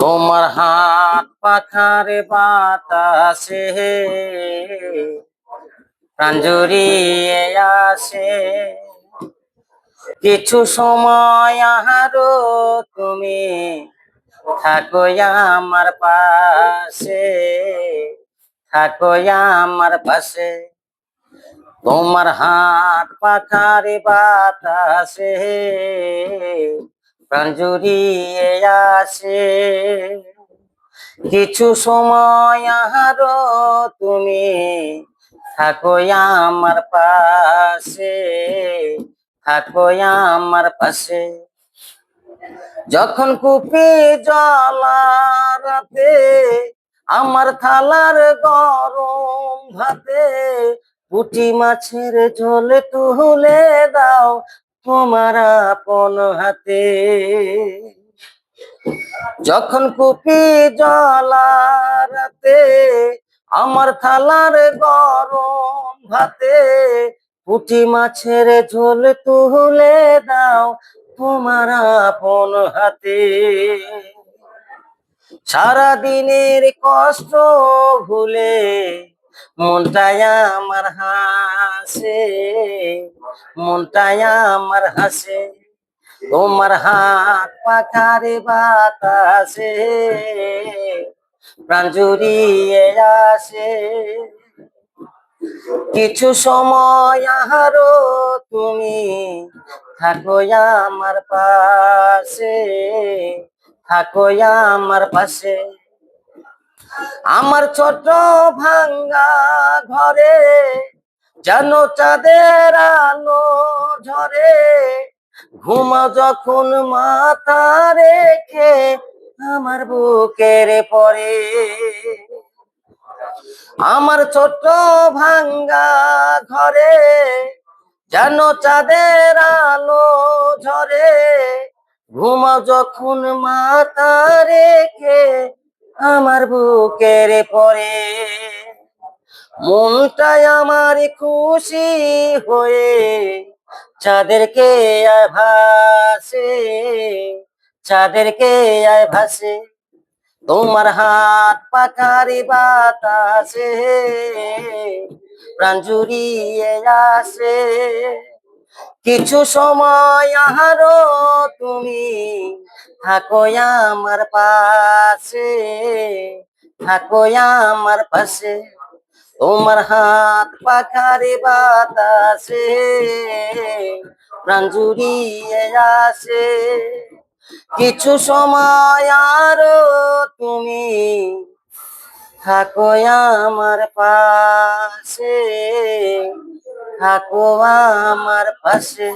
তোমার হাত পাখারে বাতাসে প্রাণ জুড়িয়ে আসে, কিছু সময় আহারো তুমি থাকো আমার পাশে, থাকো আমার পাশে। তোমার হাত পাখারে বাতাসে প্রাণ জুড়িয়ে আসে, কিছু সময় আহারো তুমি থাকো আমার পাশে, থাকো আমার পাশে। যখন কুপি জ্বালা রাতে আমার থালার গরম ভাতে পুঁটি মাছের ঝোল তুলে দাও তোমার আপন হাতে। যখন কুপি জ্বালা রাতে আমার থালার গরম ভাতে পুঁটি মাছের ঝোল তুলে দাও তোমার আপন হাতে। সারা দিনের কষ্ট ভুলে মনটায় আমার হাসে, মনটায় আমার হাসে। তোমার হাত পাখারে বাতাসে প্রাণ জুড়িয়ে আসে, কিছু সময় আহারো তুমি থাকো আমার পাশে, থাকো আমার পাশে। আমার ছোট ভাঙ্গা ঘরে যেন চাঁদের আলো ঝরে, ঘুমা যখন মাথা রেখে আমার বুকের পরে। আমার ছোট ভাঙ্গা ঘরে যেন চাঁদের আলো ঝরে, ঘুমা যখন মাথা রেখে আমার বুকের পরে। মনটাই আমার খুশি হয়ে চাঁদেরকে আয় ভাসে, চাঁদেরকে আয় ভাসে। তোমার হাত পাখারি বাতাসে প্রাণ জুড়িয়ে আসে, কিছু সময় আহারো তুমি থাকো আমার পাশে, থাকো আমার পাশে। তোমার হাত পাখারে বাতাসে প্রাণ জুড়িয়ে আসে, কিছু সময় আরো তুমি থাকো আমার পাশে, থাকো আমার পাশে।